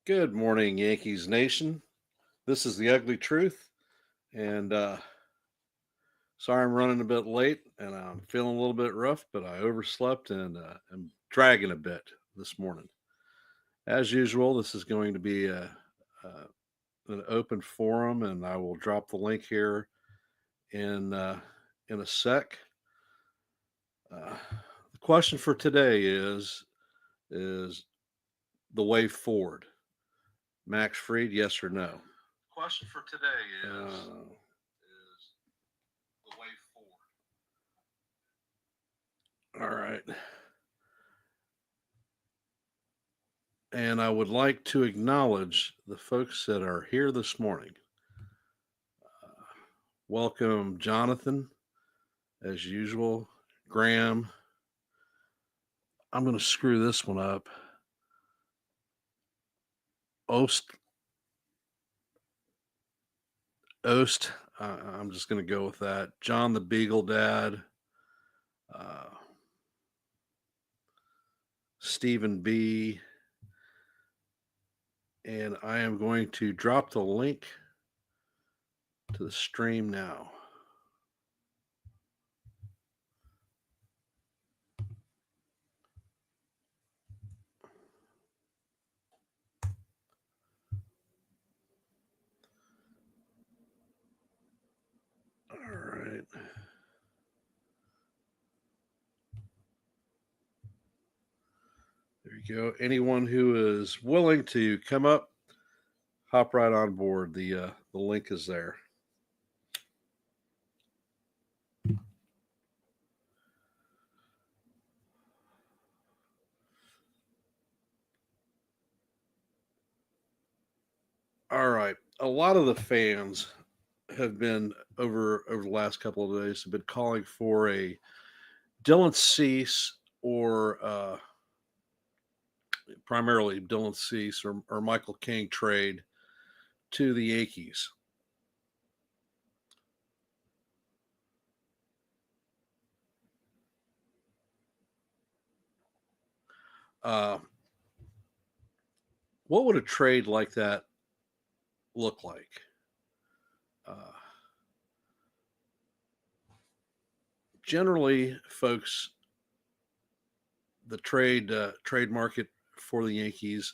Good morning, Yankees Nation. This is the ugly truth. And sorry I'm running a bit late and I'm feeling a little bit rough, but I overslept and am dragging a bit this morning. As usual, this is going to be a an open forum, and I will drop the link here in in a sec. The question for today is the way forward. Max Fried, yes or no? Question for today is the way forward. All right. And I would like to acknowledge the folks that are here this morning. Welcome, Jonathan, as usual. Graham. I'm going to screw this one up. Ost. Ost. I'm just going to go with that. John the Beagle Dad. Uh, Stephen B. And I am going to drop the link to the stream now. All right. There you go. Anyone who is willing to come up, hop right on board. The link is there. All right. A lot of the fans have been over the last couple of days have been calling for a Dylan Cease or primarily Dylan Cease or Michael King trade to the Yankees. Uh, what would a trade like that look like? Uh, Generally, folks, the trade market for the Yankees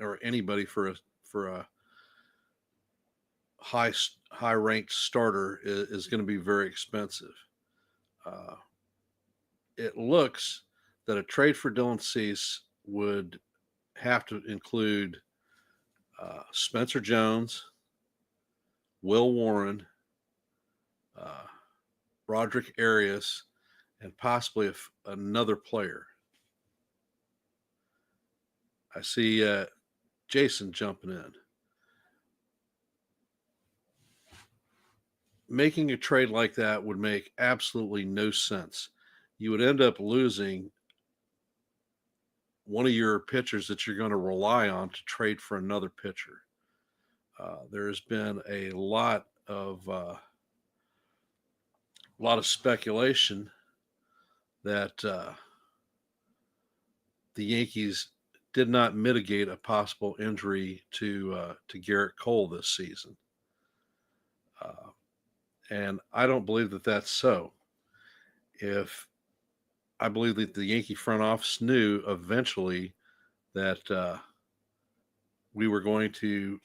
or anybody for a high high ranked starter is going to be very expensive. Uh, it looks that a trade for Dylan Cease would have to include Spencer Jones, Will Warren, uh, Roderick Arias, and possibly another player. I see Jason jumping in. Making a trade like that would make absolutely no sense. You would end up losing one of your pitchers that you're going to rely on to trade for another pitcher. There's been a lot of speculation that the Yankees did not mitigate a possible injury to Garret Cole this season, uh, and I don't believe that that's so. If I believe that the Yankee front office knew eventually that we were going to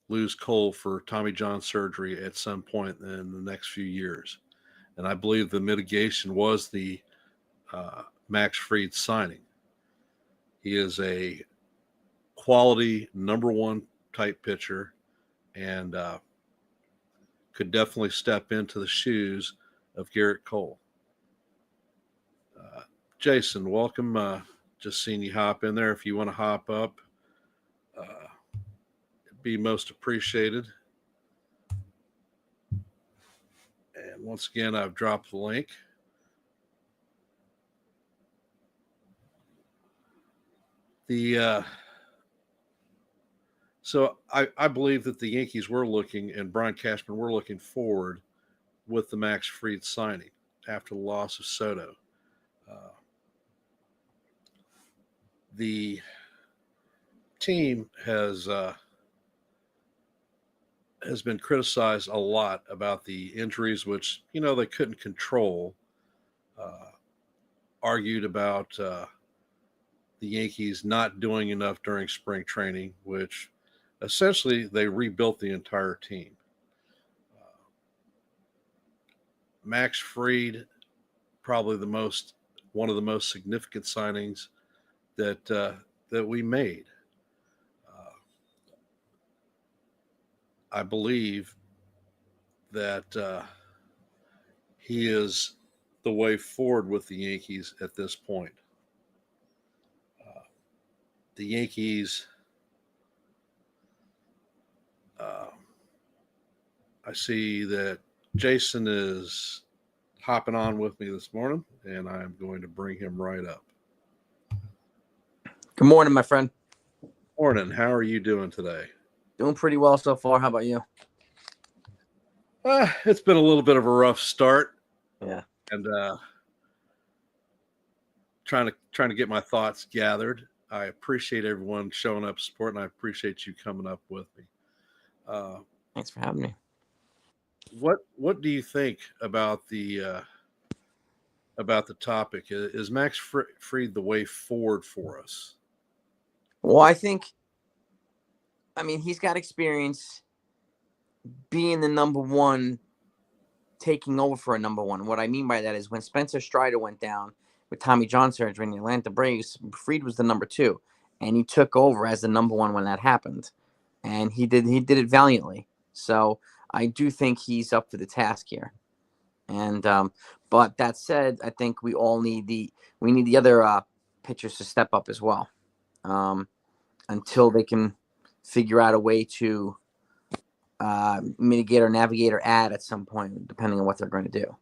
lose Cole for Tommy John surgery at some point in the next few years. And I believe the mitigation was the Max Fried signing. He is a quality number one type pitcher and could definitely step into the shoes of Garret Cole. Uh, Jason, welcome. Just seen you hop in there. If you want to hop up, it'd be most appreciated. And once again, I've dropped the link. The So I believe that the Yankees were looking and Brian Cashman were looking forward with the Max Fried signing after the loss of Soto. Uh, the team has been criticized a lot about the injuries, which they couldn't control. Argued about the Yankees not doing enough during spring training, which essentially they rebuilt the entire team. Max Fried, probably one of the most significant signings that we made. I believe that he is the way forward with the Yankees at this point. The Yankees, I see that Jason is hopping on with me this morning, and I'm going to bring him right up. Good morning, my friend. Morning. How are you doing today? Doing pretty well so far. How about you? It's been a little bit of a rough start. Yeah. And trying to get my thoughts gathered. I appreciate everyone showing up, supporting. I appreciate you coming up with me. Thanks for having me. What do you think about the topic? Is Max Fried the way forward for us? Well, I mean, he's got experience being the number one, taking over for a number one. What I mean by that is when Spencer Strider went down with Tommy John surgery in the Atlanta Braves, Fried was the number two, and he took over as the number one when that happened, and he did it valiantly. So I do think he's up for the task here. And but that said, I think we all need the other pitchers to step up as well, until they can figure out a way to mitigate or navigate or add at some point, depending on what they're going to do.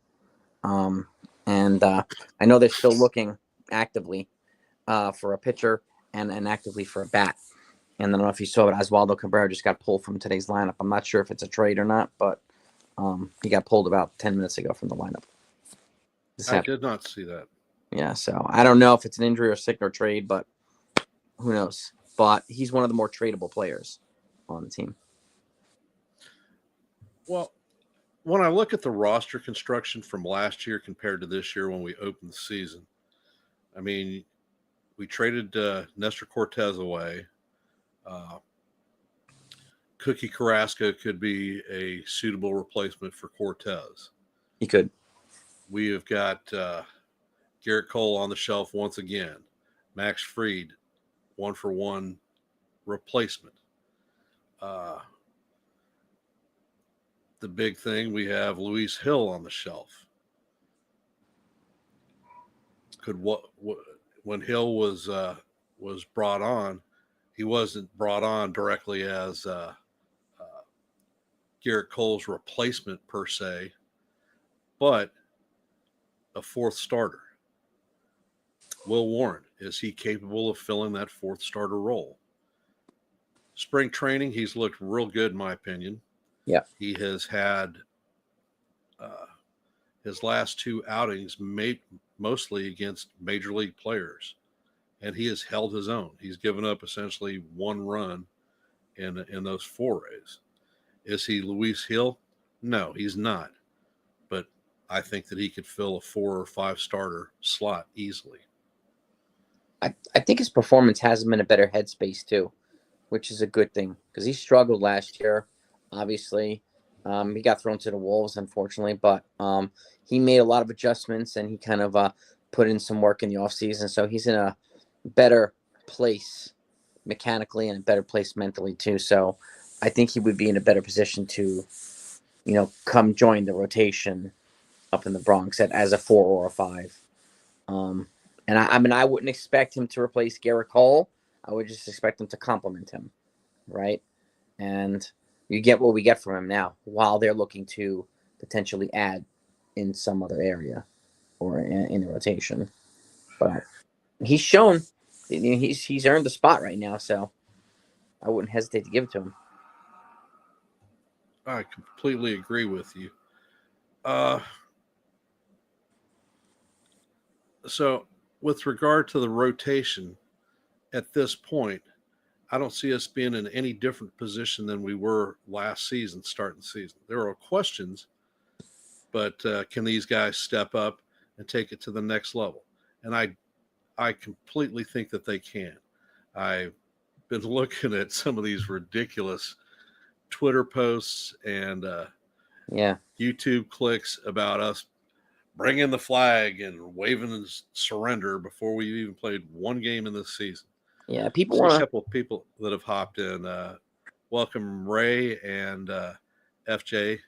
And I know they're still looking actively for a pitcher and actively for a bat. And I don't know if you saw it, Oswaldo Cabrera just got pulled from today's lineup. I'm not sure if it's a trade or not, but he got pulled about 10 minutes ago from the lineup. I did not see that. Yeah, so I don't know if it's an injury or sick or trade, but who knows? But he's one of the more tradable players on the team. Well, when I look at the roster construction from last year compared to this year when we opened the season, I mean, we traded Nestor Cortez away. Cookie Carrasco could be a suitable replacement for Cortez. He could. We have got Garret Cole on the shelf once again. Max Fried, 1-for-1 replacement. The big thing, we have Luis Hill on the shelf. When Hill was brought on, he wasn't brought on directly as Garret Cole's replacement per se, but a fourth starter. Will Warren, is he capable of filling that fourth starter role? Spring training, he's looked real good in my opinion. Yeah. He has had his last two outings made mostly against major league players, and he has held his own. He's given up essentially one run in those forays. Is he Luis Hill? No, he's not. But I think that he could fill a 4 or 5 starter slot easily. I think his performance has him in a better headspace too, which is a good thing because he struggled last year. Obviously, he got thrown to the wolves, unfortunately, but he made a lot of adjustments and he kind of put in some work in the offseason. So he's in a better place mechanically and a better place mentally too. So I think he would be in a better position to, come join the rotation up in the Bronx as a 4 or a 5. And I wouldn't expect him to replace Garret Cole. I would just expect him to complement him, right? And you get what we get from him now while they're looking to potentially add in some other area or in the rotation. But he's shown he's earned the spot right now, so I wouldn't hesitate to give it to him. I completely agree with you. So with regard to the rotation at this point, I don't see us being in any different position than we were last season, starting the season. There are questions, but can these guys step up and take it to the next level? And I completely think that they can. I've been looking at some of these ridiculous Twitter posts and Yeah. YouTube clicks about us bringing the flag and waving surrender before we even played one game in this season. Yeah. People See a want couple of people that have hopped in. Welcome, Ray and FJ,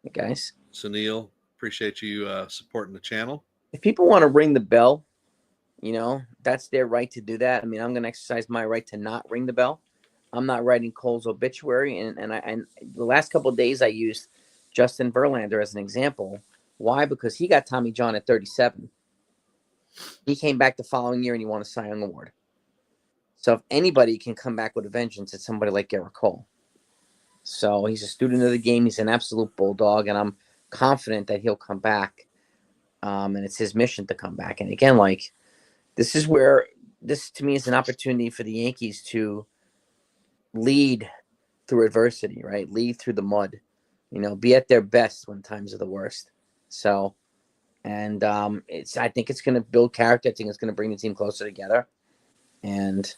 to, guys. Sunil. Appreciate you supporting the channel. If people want to ring the bell, that's their right to do that. I mean, I'm going to exercise my right to not ring the bell. I'm not writing Cole's obituary, and the last couple of days I used Justin Verlander as an example. Why? Because he got Tommy John at 37. He came back the following year and he won a Cy Young Award. So if anybody can come back with a vengeance, it's somebody like Garret Cole. So he's a student of the game. He's an absolute bulldog, and I'm confident that he'll come back. And it's his mission to come back. And again, like, this is where this to me is an opportunity for the Yankees to lead through adversity, right? Lead through the mud, be at their best when times are the worst. So, and I think it's going to build character. I think it's going to bring the team closer together. And,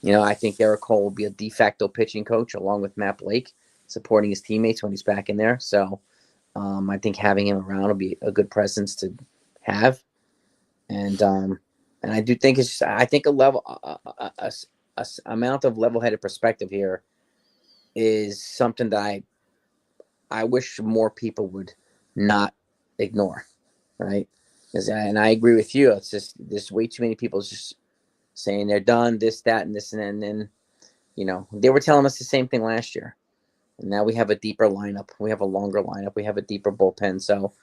I think Garret Cole will be a de facto pitching coach along with Matt Blake, supporting his teammates when he's back in there. So, I think having him around will be a good presence to have. And I do think I think a amount of level-headed perspective here is something that I wish more people would not ignore, right? And I agree with you. It's just there's way too many people just saying they're done, this, that, and this, and then they were telling us the same thing last year. And now we have a deeper lineup. We have a longer lineup. We have a deeper bullpen. So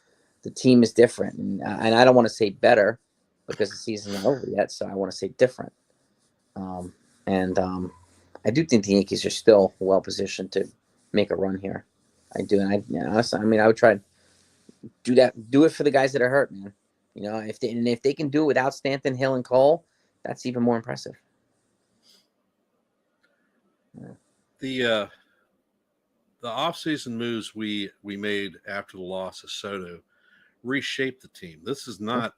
the team is different. And I don't want to say better because the season's not over yet. So I want to say different. I do think the Yankees are still well positioned to make a run here. I do. And I would try to do that. Do it for the guys that are hurt, man. If they can do it without Stanton, Hill, and Cole, that's even more impressive. Yeah. The offseason moves we made after the loss of Soto reshaped the team. This is not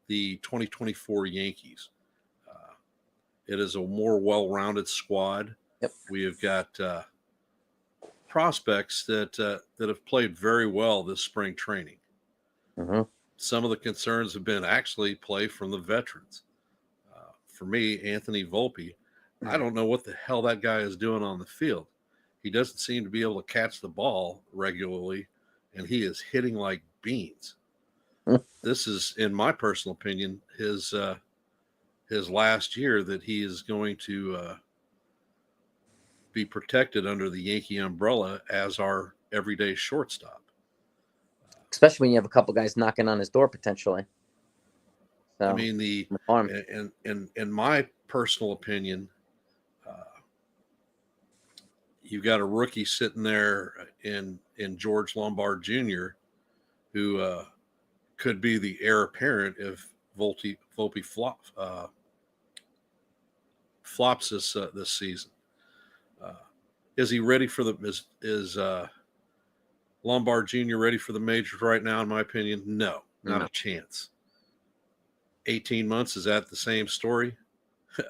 the 2024 Yankees. It is a more well-rounded squad. Yep. We have got prospects that have played very well this spring training. Mm-hmm. Some of the concerns have been actually play from the veterans. For me, Anthony Volpe, I don't know what the hell that guy is doing on the field. He doesn't seem to be able to catch the ball regularly, and he is hitting like beans. This is, in my personal opinion, his last year that he is going to be protected under the Yankee umbrella as our everyday shortstop. Especially when you have a couple guys knocking on his door potentially. So, I mean, in my personal opinion, you've got a rookie sitting there in George Lombard Jr., who could be the heir apparent if Volpe flops this season. Is he ready for is Lombard Jr. ready for the majors right now? In my opinion, no, not a chance. 18 months, is that the same story?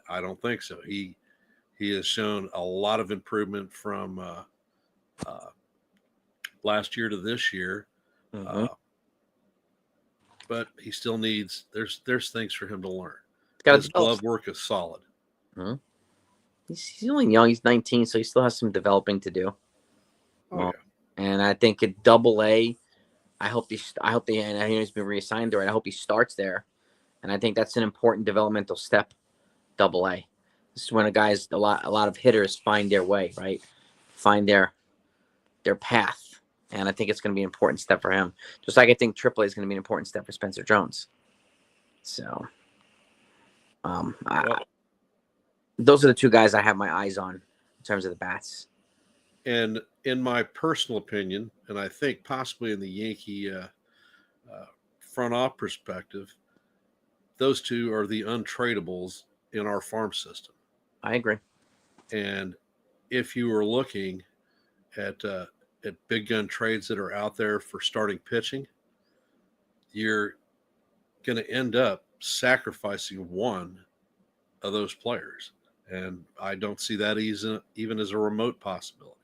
I don't think so. He has shown a lot of improvement from last year to this year. mm-hmm. But he still needs, there's things for him to learn. His glove work is solid. Mm-hmm. He's only young. He's 19, so he still has some developing to do. Yeah. And I think at Double-A, I hope and I know he's been reassigned there. I hope he starts there. And I think that's an important developmental step. Double-A. This is when a lot of hitters find their way, right? Find their path. And I think it's going to be an important step for him. Just like I think AAA is going to be an important step for Spencer Jones. So, those are the two guys I have my eyes on in terms of the bats. And in my personal opinion, and I think possibly in the Yankee front off perspective, those two are the untradables in our farm system. I agree. And if you were looking at big gun trades that are out there for starting pitching, you're going to end up sacrificing one of those players. And I don't see that even as a remote possibility,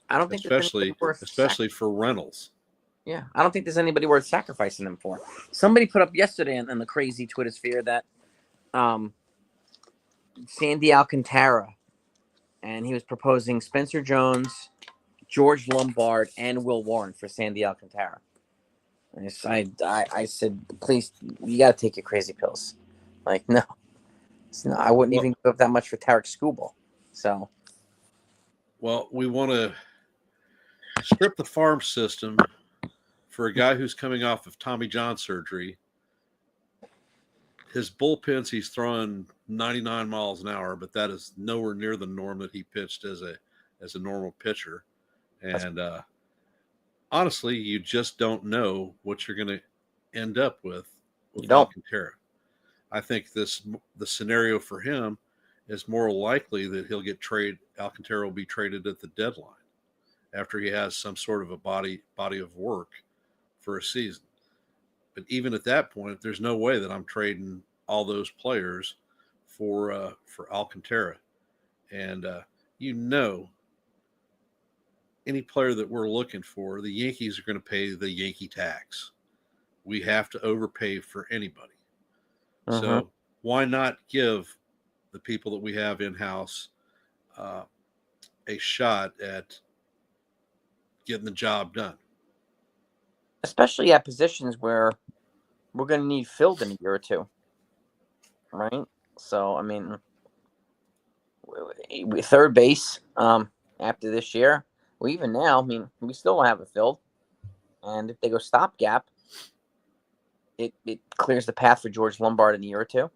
I don't think there's anybody especially for rentals. Yeah, I don't think there's anybody worth sacrificing them for. Somebody put up yesterday in the crazy Twitter sphere that Sandy Alcantara, and he was proposing Spencer Jones, George Lombard, and Will Warren for Sandy Alcantara. And I said, please, you got to take your crazy pills. Like, no. I wouldn't even give up that much for Tarek Skubal. So. Well, we want to strip the farm system for a guy who's coming off of Tommy John surgery. His bullpens, he's throwing 99 miles an hour, but that is nowhere near the norm that he pitched as a normal pitcher. And honestly, you just don't know what you're going to end up with Alcantara. I think the scenario for him is more likely that Alcantara will be traded at the deadline after he has some sort of a body of work for a season. But even at that point, there's no way that I'm trading all those players for Alcantara. And any player that we're looking for, the Yankees are going to pay the Yankee tax. We have to overpay for anybody. So why not give the people that we have in-house a shot at getting the job done? Especially at positions where we're going to need filled in a year or two, right? So, I mean, third base after this year, well, even now, I mean, we still don't have it filled. And if they go stopgap, it clears the path for George Lombard in a year or two.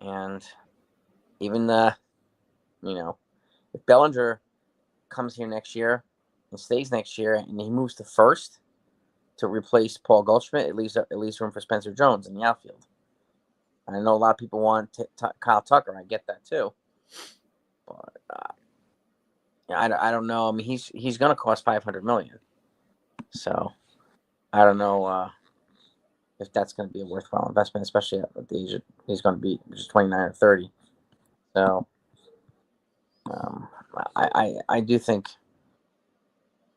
And even, if Bellinger comes here next year and stays next year and he moves to first to replace Paul Goldschmidt, it leaves room for Spencer Jones in the outfield. And I know a lot of people want Kyle Tucker. I get that too. But I don't know. I mean, he's going to cost $500 million. So I don't know if that's going to be a worthwhile investment, especially at the age he's going to be just 29 or 30. So I do think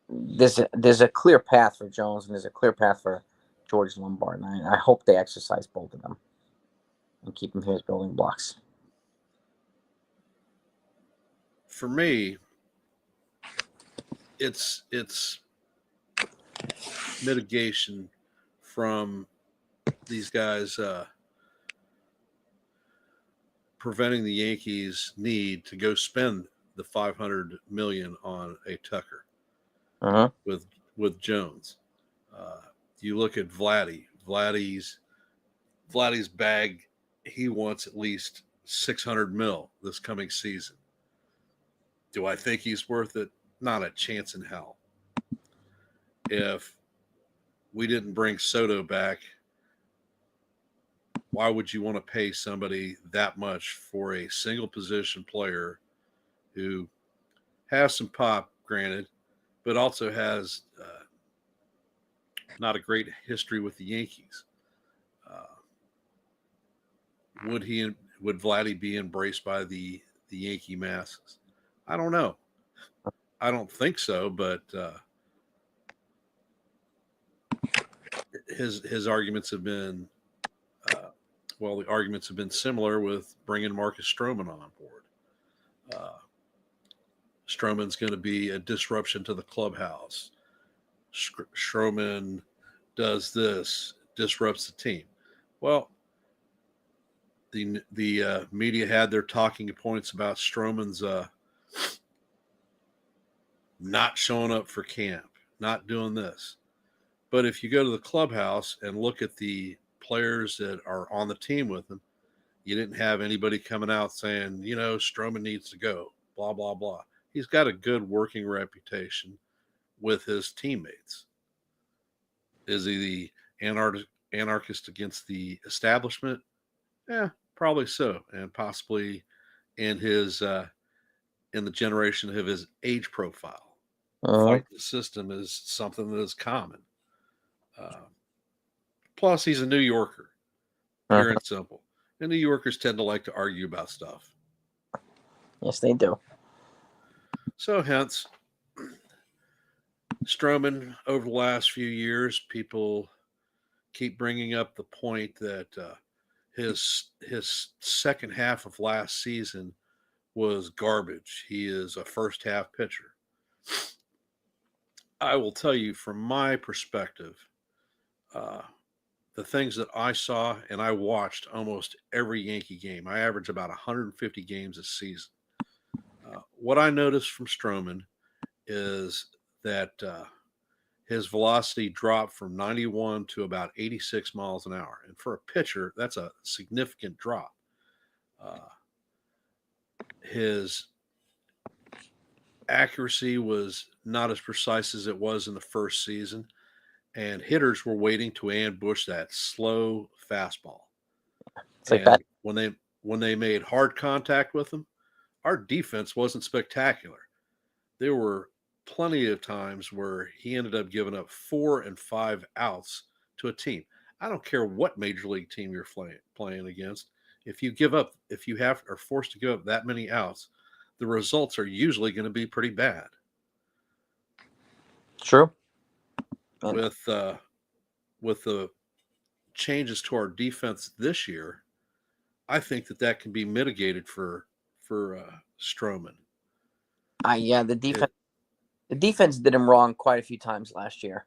there's a clear path for Jones and there's a clear path for George Lombard, and I hope they exercise both of them and keep them here as building blocks. For me, it's mitigation from these guys preventing the Yankees' need to go spend the $500 million on a Tucker with Jones. You look at Vladdy's bag. He wants at least $600 million this coming season. Do I think he's worth it? Not a chance in hell. If we didn't bring Soto back, why would you want to pay somebody that much for a single position player who has some pop, granted, but also has not a great history with the Yankees? Would Vladdy be embraced by the Yankee masses? I don't know. I don't think so, but his arguments have been the arguments have been similar with bringing Marcus Stroman on board. Stroman's going to be a disruption to the clubhouse. Stroman does this, disrupts the team. Well, the media had their talking points about Stroman's not showing up for camp, not doing this. But if you go to the clubhouse and look at the players that are on the team with him, you didn't have anybody coming out saying, Stroman needs to go, blah, blah, blah. He's got a good working reputation with his teammates. Is he the anarchist against the establishment? Yeah, probably so. And possibly in his in the generation of his age profile. Uh-huh. Fight the system is something that is common. Uh, Plus, he's a New Yorker, pure Uh-huh. and simple. And New Yorkers tend to like to argue about stuff. Yes, they do. So, hence, Stroman, over the last few years, people keep bringing up the point that his second half of last season was garbage. He is a first half pitcher. I will tell you from my perspective, uh, the things that I saw, and I watched almost every Yankee game. I averaged about 150 games a season. What I noticed from Stroman is that his velocity dropped from 91 to about 86 miles an hour. And for a pitcher, that's a significant drop. Uh, his accuracy was not as precise as it was in the first season, and hitters were waiting to ambush that slow fastball. It's like that. And when they made hard contact with him, our defense wasn't spectacular. There were plenty of times where he ended up giving up 4 and 5 outs to a team. I don't care what major league team you're playing against. If you are forced to give up that many outs, the results are usually going to be pretty bad. True. And With the changes to our defense this year, I think that can be mitigated for Stroman. yeah, It, the defense did him wrong quite a few times last year.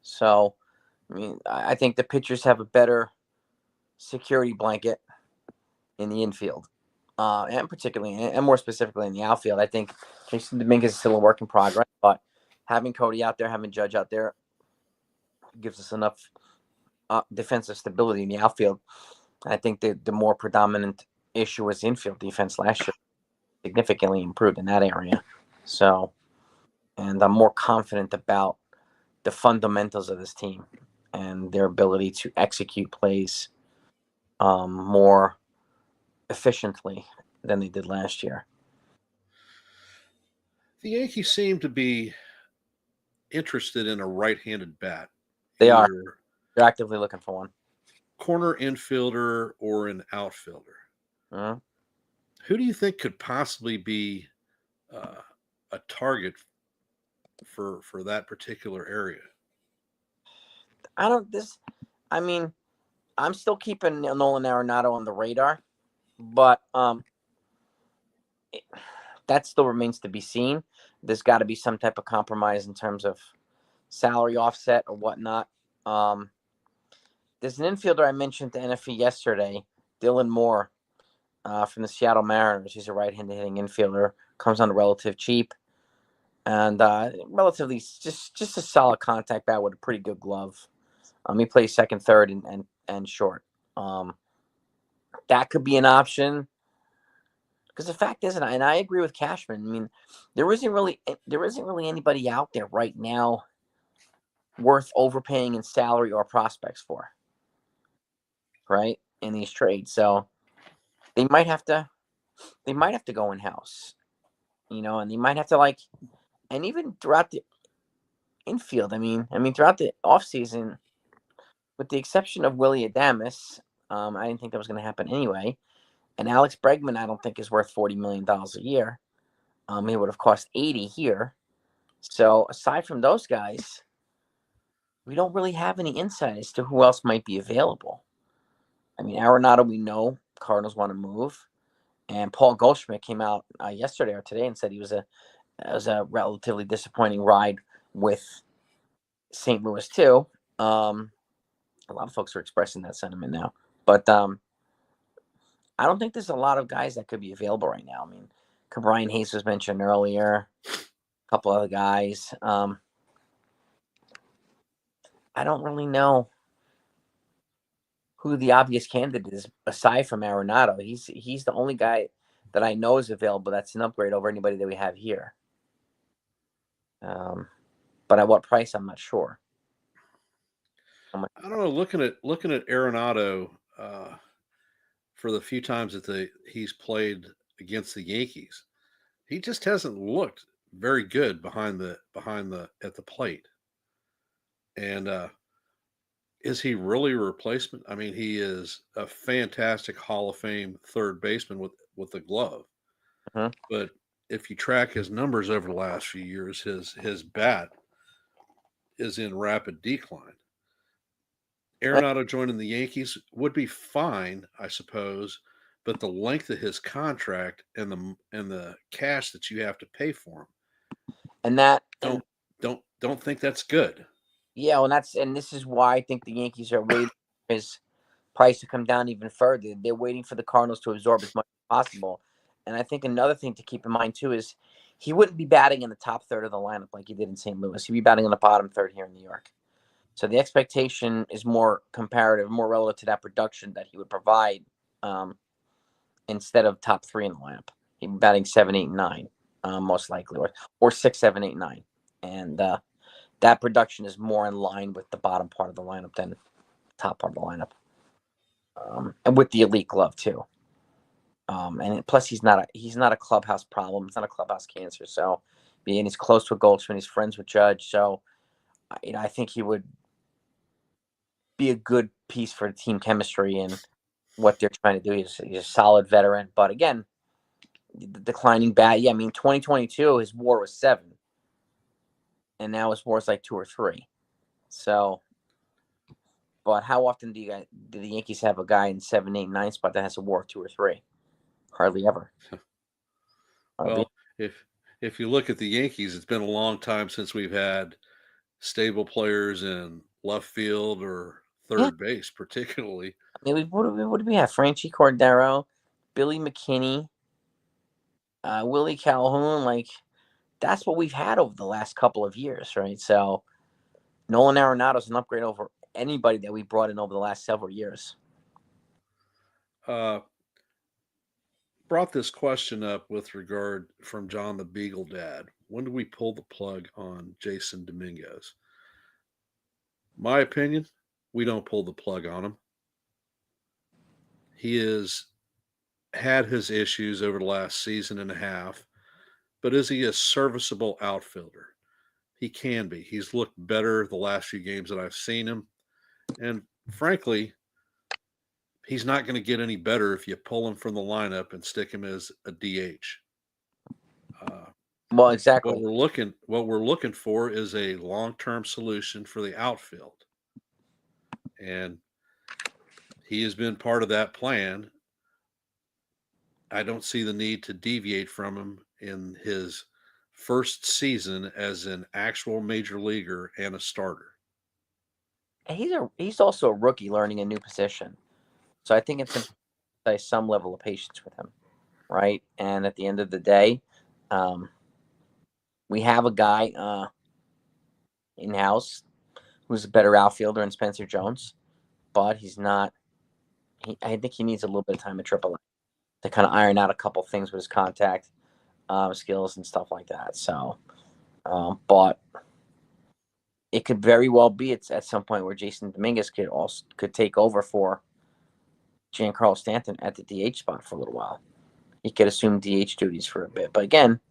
So, I mean, I think the pitchers have a better security blanket in the infield, and particularly, and more specifically in the outfield. I think Jason Dominguez is still a work in progress, but having Cody out there, having Judge out there, gives us enough defensive stability in the outfield. I think the more predominant issue was infield defense last year, significantly improved in that area. So, and I'm more confident about the fundamentals of this team and their ability to execute plays more efficiently than they did last year. the Yankees seem to be interested in a right-handed bat, They are. either They're actively looking for one. corner infielder or an outfielder. Uh-huh. Who do you think could possibly be a target for that particular area? I mean, I'm still keeping Nolan Arenado on the radar, but that still remains to be seen. There's got to be some type of compromise in terms of salary offset or whatnot. There's an infielder I mentioned to NFE yesterday, Dylan Moore, from the Seattle Mariners. He's a right-handed hitting infielder, comes on relative cheap, and relatively just a solid contact bat with a pretty good glove. He plays second, third, and short. That could be an option. Because the fact is, and I agree with Cashman. I mean, there isn't really anybody out there right now worth overpaying in salary or prospects for, right, in these trades. So they might have to go in house, and they might have to and even throughout the infield. I mean, throughout the offseason, with the exception of Willie Adames, I didn't think that was going to happen anyway. And Alex Bregman, I don't think is worth $40 million a year. He would have cost 80 here. So aside from those guys, we don't really have any insight as to who else might be available. I mean, Arenado, we know Cardinals want to move, and Paul Goldschmidt came out yesterday or today and said it was a relatively disappointing ride with St. Louis too. A lot of folks are expressing that sentiment now, but I don't think there's a lot of guys that could be available right now. I mean, Brian Hayes was mentioned earlier, a couple other guys. I don't really know who the obvious candidate is aside from Arenado. He's the only guy that I know is available that's an upgrade over anybody that we have here. But at what price, I'm not sure. I don't know. Looking at Arenado, for the few times that he's played against the Yankees. He just hasn't looked very good behind the at the plate. And is he really a replacement? I mean, he is a fantastic Hall of Fame third baseman with a glove. Mhm. But if you track his numbers over the last few years, his bat is in rapid decline. Arenado joining the Yankees would be fine, I suppose, but the length of his contract and the cash that you have to pay for him, And that, and don't think that's good. yeah, well, and this is why I think the Yankees are waiting for his price to come down even further. They're waiting for the Cardinals to absorb as much as possible. And I think another thing to keep in mind too is he wouldn't be batting in the top third of the lineup like he did in St. Louis. He'd be batting in the bottom third here in New York. So the expectation is more comparative, more relative to that production that he would provide instead of top three in the lineup. He'd be batting 7, 8, 9, most likely, or 6, 7, 8, 9. And that production is more in line with the bottom part of the lineup than the top part of the lineup. And with the elite glove too. And plus he's not a clubhouse problem. It's not a clubhouse cancer. So being he's close with Goldschmidt, he's friends with Judge. So I think he would be a good piece for the team chemistry and what they're trying to do. He's a solid veteran, but again, the declining bat. Yeah, I mean, 2022 his WAR was 7, and now his WAR is like 2 or 3. So, but how often do the Yankees have a guy in 7, 8, 9 spot that has a WAR of 2 or 3? Hardly ever. Well, if you look at the Yankees, it's been a long time since we've had stable players in left field or third base, particularly. I mean, what do we have? Franchi Cordero, Billy McKinney, Willie Calhoun. Like, that's what we've had over the last couple of years, right? So Nolan Arenado's an upgrade over anybody that we brought in over the last several years. Brought this question up with regard from John the Beagle Dad. When do we pull the plug on Jason Dominguez? My opinion, we don't pull the plug on him. He has had his issues over the last season and a half, but is he a serviceable outfielder? He can be. He's looked better the last few games that I've seen him. And frankly, he's not going to get any better if you pull him from the lineup and stick him as a DH. Well, exactly. What we're looking for is a long-term solution for the outfield, and he has been part of that plan. I don't see the need to deviate from him in his first season as an actual major leaguer and a starter. And he's also a rookie learning a new position, so I think it's important to exercise some level of patience with him, right? And at the end of the day, we have a guy in house who's a better outfielder than Spencer Jones, but he's not. I think he needs a little bit of time at AAA to kind of iron out a couple things with his contact skills and stuff like that. So, but it could very well be it's at some point where Jason Dominguez could take over for Giancarlo Stanton at the DH spot for a little while. He could assume DH duties for a bit, but again,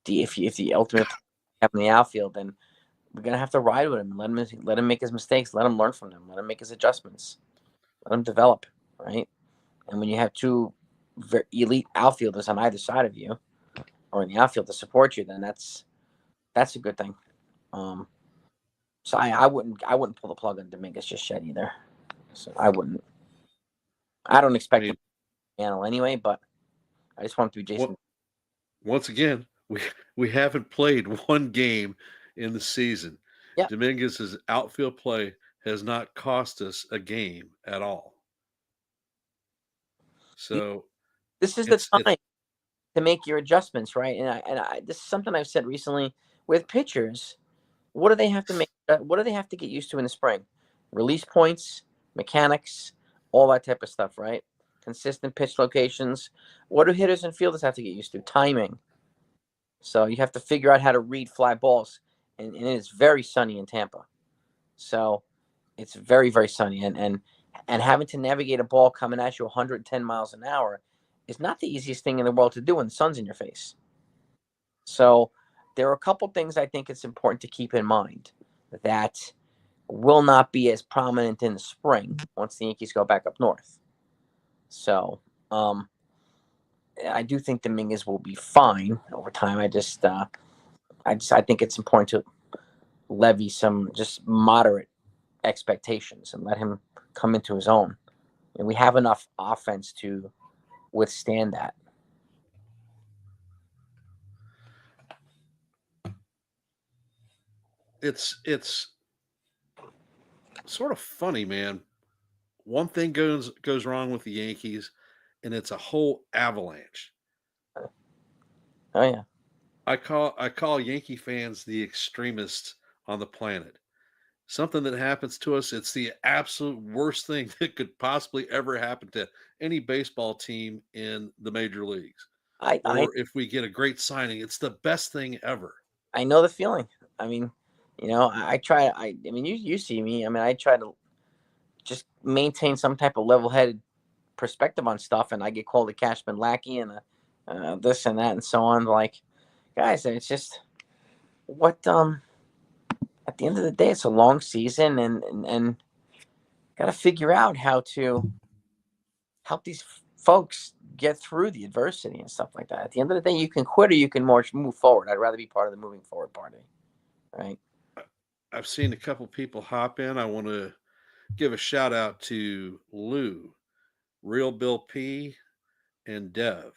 if the ultimate happen in the outfield, then we're gonna have to ride with him. Let him make his mistakes. Let him learn from them. Let him make his adjustments. Let him develop, right? And when you have two elite outfielders on either side of you, or in the outfield to support you, then that's a good thing. So I wouldn't pull the plug on Dominguez just yet either. So I wouldn't. I don't expect him to handle anyway, but I just want him to be Jason. Once again, we haven't played one game in the season. Yeah. Dominguez's outfield play has not cost us a game at all. So this is the time to make your adjustments, right? And this is something I've said recently with pitchers. What do they have to make? What do they have to get used to in the spring? Release points, mechanics, all that type of stuff, right? Consistent pitch locations. What do hitters and fielders have to get used to? Timing. So you have to figure out how to read fly balls, and it is very sunny in Tampa. So it's very, very sunny, and having to navigate a ball coming at you 110 miles an hour is not the easiest thing in the world to do when the sun's in your face. So there are a couple things I think it's important to keep in mind that will not be as prominent in the spring once the Yankees go back up north. So I do think Dominguez will be fine over time. I think it's important to levy some just moderate expectations and let him come into his own. And we have enough offense to withstand that. It's sort of funny, man. One thing goes wrong with the Yankees, and it's a whole avalanche. Oh yeah. I call Yankee fans the extremists on the planet. Something that happens to us, it's the absolute worst thing that could possibly ever happen to any baseball team in the major leagues. I Or if we get a great signing, it's the best thing ever. I know the feeling. I mean, I try. I mean, you see me. I mean, I try to just maintain some type of level-headed perspective on stuff, and I get called a Cashman lackey and this and that and so on. Like, guys, it's just what at the end of the day, it's a long season, and got to figure out how to help these folks get through the adversity and stuff like that. At the end of the day, you can quit or you can move forward. I'd rather be part of the moving forward party, right? I've seen a couple people hop in. I want to give a shout out to Lou, Real Bill P, and Dev.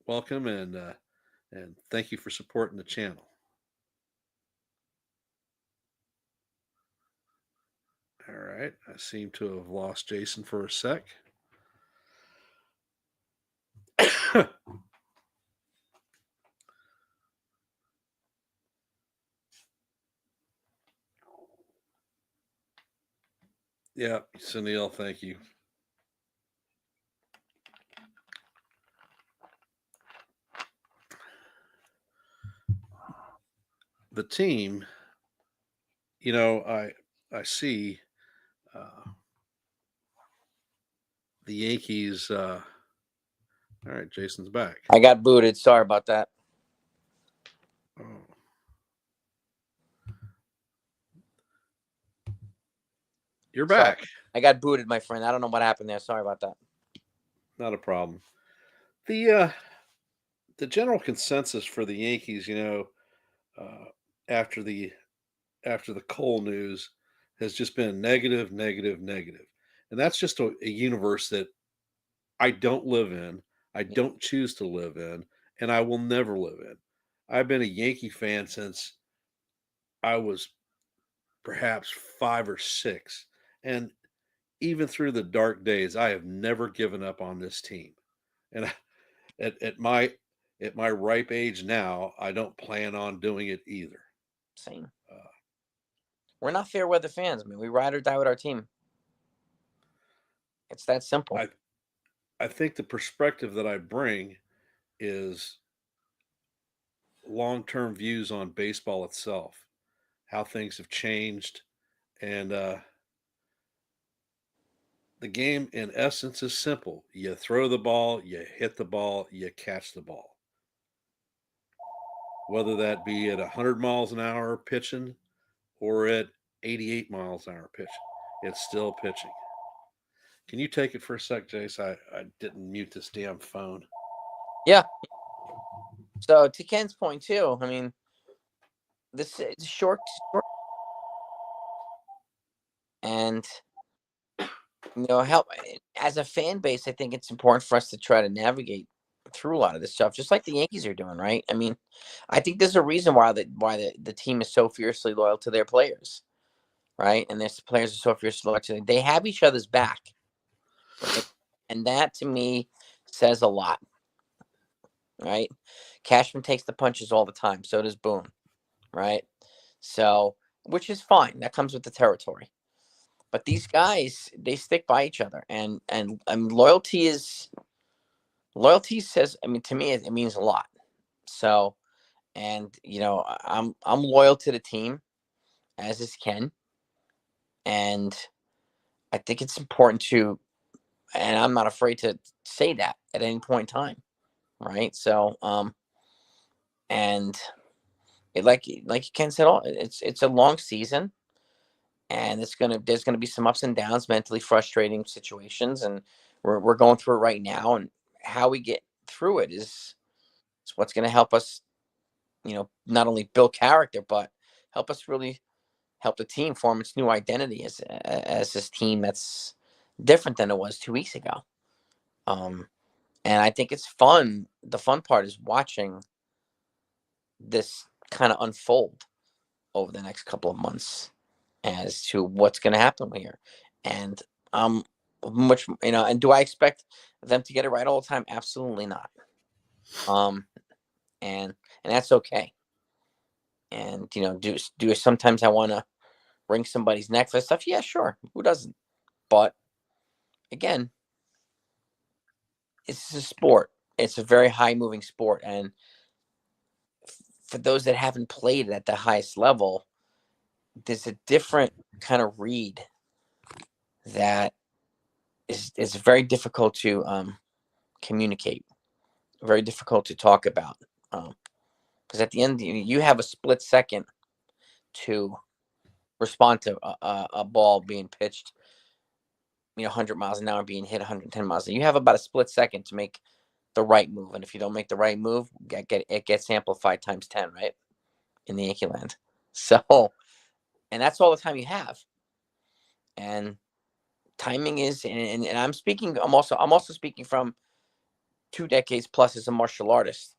Welcome and thank you for supporting the channel. All right, I seem to have lost Jason for a sec. Yeah, Sunil, thank you. The team, I see the Yankees. All right, Jason's back. I got booted. Sorry about that. Oh. You're back. Sorry. I got booted, my friend. I don't know what happened there. Sorry about that. Not a problem. The general consensus for the Yankees, after the Cole news, has just been negative, negative, negative, and that's just a universe that I don't live in. I don't choose to live in, and I will never live in. I've been a Yankee fan since I was perhaps 5 or 6, and even through the dark days, I have never given up on this team. And at my ripe age now, I don't plan on doing it either. Same. We're not fair weather fans. I mean, we ride or die with our team. It's that simple. I think the perspective that I bring is long-term views on baseball itself, how things have changed, and the game in essence is simple. You throw the ball, you hit the ball, you catch the ball. Whether that be at 100 miles an hour pitching or at 88 miles an hour pitching, it's still pitching. Can you take it for a sec, Jace? I didn't mute this damn phone. Yeah. So to Ken's point too, I mean, this is short, and help as a fan base. I think it's important for us to try to navigate through a lot of this stuff, just like the Yankees are doing, right? I mean, I think there's a reason why the team is so fiercely loyal to their players, right? And their players are so fiercely loyal to them. They have each other's back, right? And that to me says a lot, right? Cashman takes the punches all the time. So does Boone, right? So, which is fine. That comes with the territory. But these guys, they stick by each other, and loyalty says, I mean, to me, it means a lot. So, and I'm loyal to the team, as is Ken, and I think it's important to and I'm not afraid to say that at any point in time, right? So, and like Ken said, it's a long season, and there's gonna be some ups and downs, mentally frustrating situations, and we're going through it right now, and how we get through it is what's gonna help us, not only build character, but help us really help the team form its new identity as this team that's different than it was 2 weeks ago. Um, and I think it's fun. The fun part is watching this kind of unfold over the next couple of months as to what's going to happen here. And much and do I expect them to get it right all the time? Absolutely not. Um, and that's okay. And do sometimes I want to wring somebody's neck for stuff? Yeah, sure. Who doesn't? But again, it's a sport. It's a very high moving sport, and for those that haven't played at the highest level, there's a different kind of read that is very difficult to communicate, very difficult to talk about. Because at the end, you have a split second to respond to a ball being pitched, 100 miles an hour, being hit 110 miles. You have about a split second to make the right move, and if you don't make the right move, it gets amplified times 10, right? In the Yankee land. So, and that's all the time you have. And timing is, and I'm also speaking from 2 decades plus as a martial artist.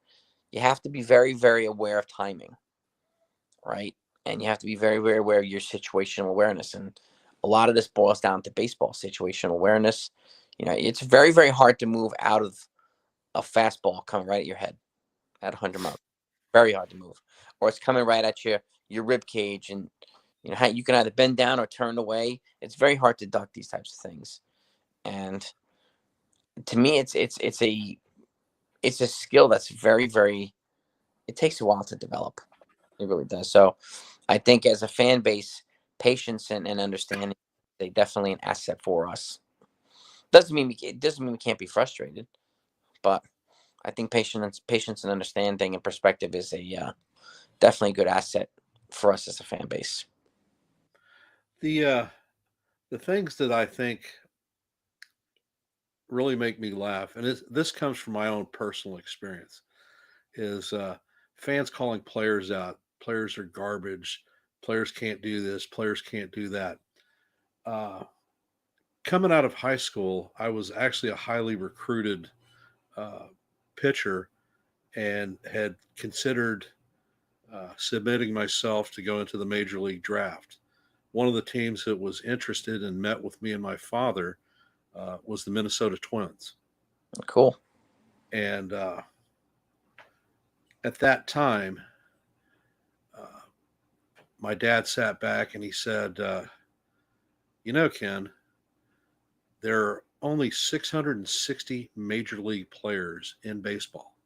You have to be very, very aware of timing, right? And you have to be very, very aware of your situational awareness. And a lot of this boils down to baseball situational awareness. It's very, very hard to move out of a fastball coming right at your head at 100 miles. Very hard to move, or it's coming right at your rib cage, and you can either bend down or turn away. It's very hard to duck these types of things, and to me, it's a skill that's very, very. It takes a while to develop. It really does. So, I think as a fan base, patience and understanding, they definitely an asset for us. It doesn't mean we can't be frustrated, but I think patience and understanding and perspective is a definitely a good asset for us as a fan base. The things that I think really make me laugh, and this comes from my own personal experience, is fans calling players out. Players are garbage. Players can't do this. Players can't do that. Uh, Coming out of high school, I was actually a highly recruited uh, pitcher and had considered submitting myself to go into the major league draft. One of the teams that was interested and met with me and my father was the Minnesota Twins. Cool. And at that time, uh, my dad sat back and he said, Ken, there are only 660 major league players in baseball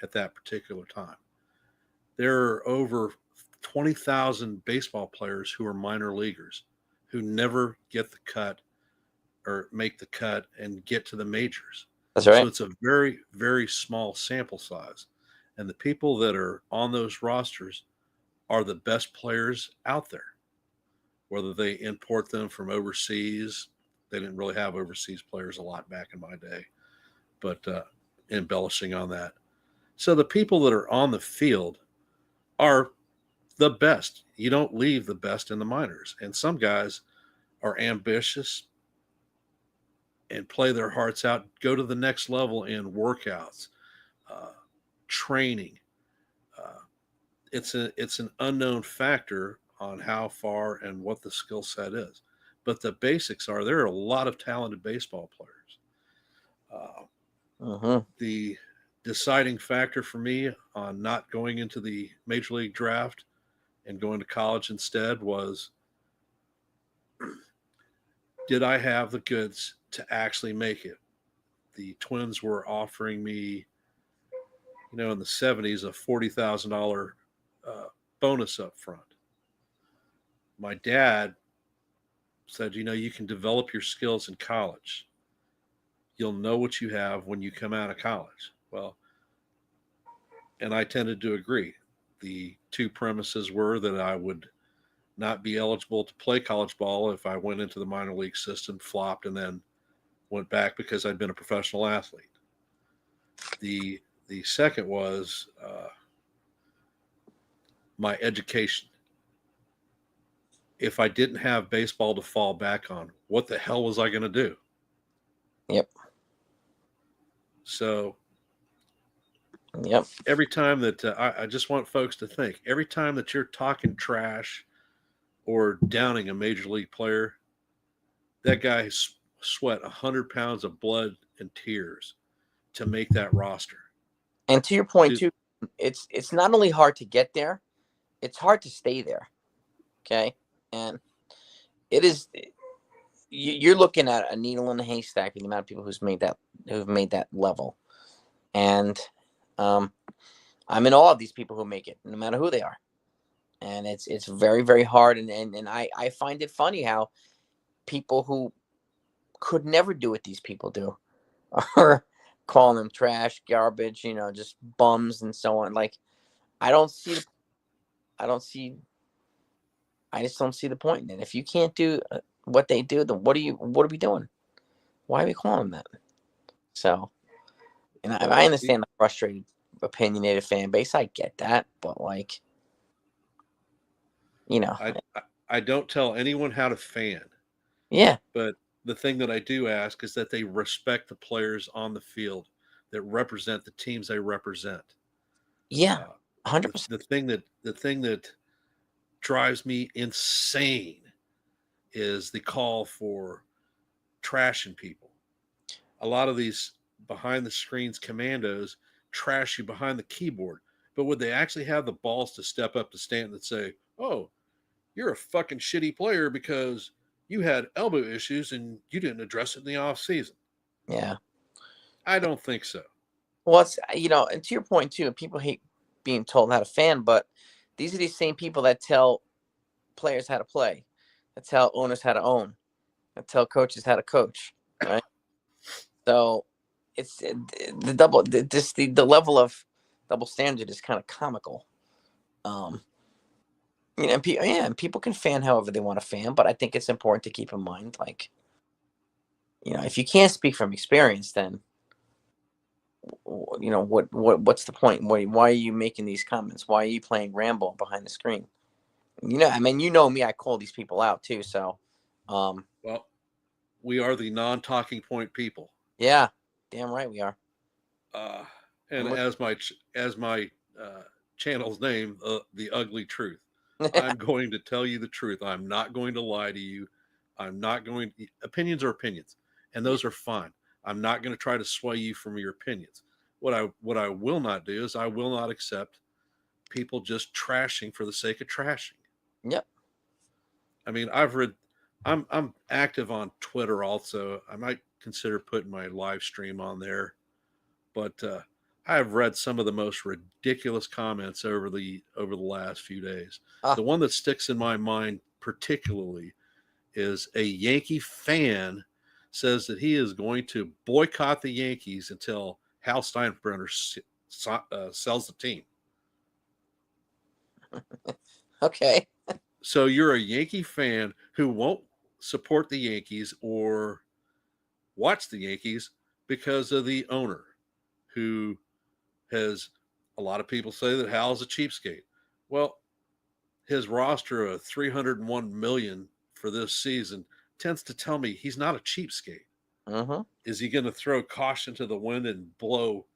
at that particular time. There are over 20,000 baseball players who are minor leaguers who never get the cut or make the cut and get to the majors. That's So right. it's a very, very small sample size. And the people that are on those rosters are the best players out there, whether they import them from overseas. They didn't really have overseas players a lot back in my day, but embellishing on that. So the people that are on the field are the best. You don't leave the best in the minors. And some guys are ambitious and play their hearts out, go to the next level in workouts, uh, training. Uh, it's an unknown factor on how far and what the skill set is. But the basics are there are a lot of talented baseball players. Mm-hmm. The deciding factor for me on not going into the major league draft and going to college instead was, did I have the goods to actually make it? The Twins were offering me, in the 70s, a $40,000 bonus up front. My dad said, you can develop your skills in college. you'll know what you have when you come out of college. Well, and I tended to agree. The two premises were that I would not be eligible to play college ball if I went into the minor league system, flopped, and then went back because I'd been a professional athlete. The second was my education. If I didn't have baseball to fall back on, what the hell was I going to do? Yep. So Yep. every time that I just want folks to think, every time that you're talking trash or downing a major league player, that guy sweat 100 pounds of blood and tears to make that roster. And to your point too, it's not only hard to get there, it's hard to stay there. Okay, and it is. You're looking at a needle in a haystack with the amount of people who've made that level, and I'm in awe of these people who make it, no matter who they are. And it's very, very hard, and I find it funny how people who could never do what these people do are calling them trash, garbage, just bums and so on. Like, I just don't see the point in it. If you can't do what they do, then what are we doing? Why are we calling them that? So, and I understand the frustrated, opinionated fan base. I get that, but like, I don't tell anyone how to fan. Yeah. But the thing that I do ask is that they respect the players on the field that represent the teams they represent. Yeah, 100%. The thing that drives me insane is the call for trashing people. A lot of these behind the screens commandos trash you behind the keyboard, but would they actually have the balls to step up to Stanton and say, "Oh, you're a fucking shitty player because you had elbow issues and you didn't address it in the off season"? Yeah. I don't think so. Well, it's, and to your point too, people hate being told how to fan, but these are these same people that tell players how to play, that tell owners how to own, that tell coaches how to coach, right? So it's the level of double standard is kind of comical. And people can fan however they want to fan, but I think it's important to keep in mind, like, if you can't speak from experience, then what's the point? Why are you making these comments? Why are you playing Rambo behind the screen? I mean, me, I call these people out too. So, well, we are the non-talking point people. Yeah, damn right we are. And as my channel's name, The Ugly Truth, I'm going to tell you the truth. I'm not going to lie to you. Opinions are opinions, and those are fine. I'm not going to try to sway you from your opinions. What I will not do is I will not accept people just trashing for the sake of trashing. Yep. I mean, I'm active on Twitter also. I might consider putting my live stream on there, but I have read some of the most ridiculous comments over the last few days. The one that sticks in my mind particularly is a Yankee fan says that he is going to boycott the Yankees until Hal Steinbrenner sells the team. Okay. So you're a Yankee fan who won't support the Yankees or watch the Yankees because of the owner, who has, a lot of people say that Hal's a cheapskate. Well, his roster of $301 million for this season tends to tell me he's not a cheapskate. Mm-hmm. Is he going to throw caution to the wind and blow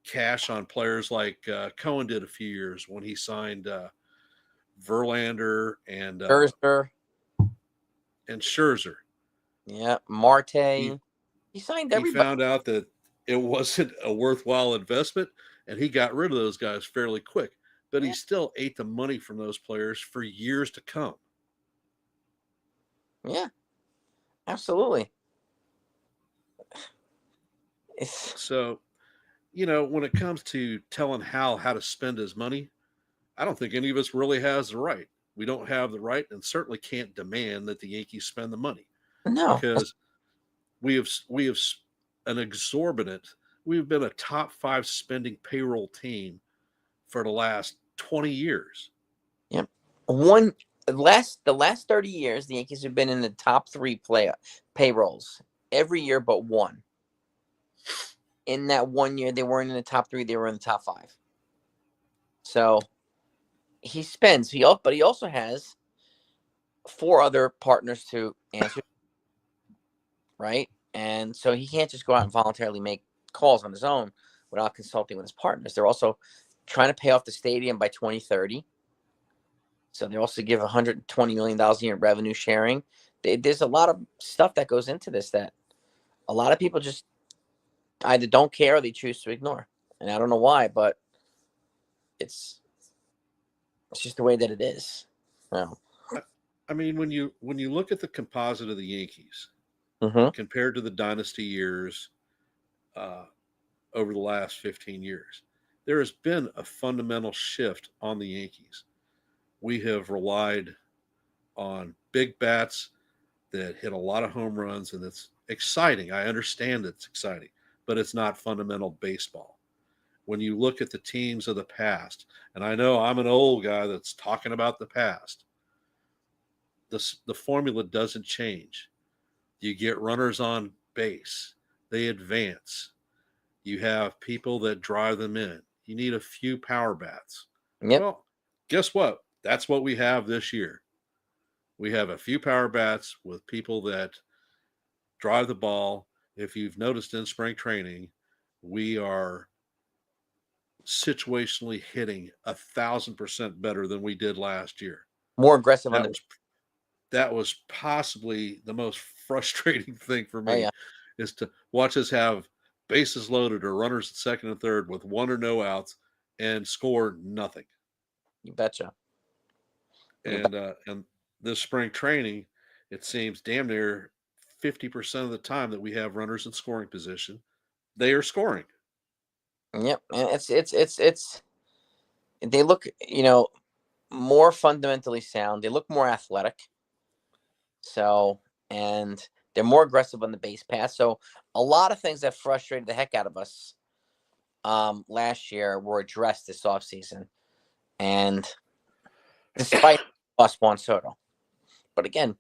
cash on players like Cohen did a few years when he signed Verlander and Scherzer? Yeah, Marte. He signed everybody. He found out that it wasn't a worthwhile investment, and he got rid of those guys fairly quick. But he still ate the money from those players for years to come. Yeah, absolutely. So, when it comes to telling Hal how to spend his money, I don't think any of us really has the right. We don't have the right, and certainly can't demand that the Yankees spend the money. No, because we have an exorbitant. We've been a top 5 spending payroll team for the last 20 years. Yep. The last 30 years, the Yankees have been in the top 3 payrolls every year but one. In that 1 year, they weren't in the top 3; they were in the top 5. So he spends. But he also has 4 other partners to answer, right? And so he can't just go out and voluntarily make calls on his own without consulting with his partners. They're also trying to pay off the stadium by 2030. So they also give $120 million a year in revenue sharing. There's a lot of stuff that goes into this that a lot of people just either don't care or they choose to ignore. And I don't know why, but it's just the way that it is. So, I mean, when you look at the composite of the Yankees mhm. compared to the dynasty years over the last 15 years, there has been a fundamental shift on the Yankees. We have relied on big bats that hit a lot of home runs, and it's exciting. I understand it's exciting, but it's not fundamental baseball. When you look at the teams of the past, and I know I'm an old guy that's talking about the past, the formula doesn't change. You get runners on base, they advance. You have people that drive them in. You need a few power bats. Yep. Well, guess what? That's what we have this year. We have a few power bats with people that drive the ball. If you've noticed in spring training, we are situationally hitting 1,000% better than we did last year. More aggressive on That the. was that was possibly the most frustrating thing for Oh me yeah, is to watch us have bases loaded or runners at second and third with 1 or no outs and score nothing. you betcha. And this spring training, it seems damn near 50% of the time that we have runners in scoring position, they are scoring. Yep, and it's. They look, more fundamentally sound. They look more athletic. So, and they're more aggressive on the base pass. So, a lot of things that frustrated the heck out of us last year were addressed this offseason. And despite lost Juan Soto. But again,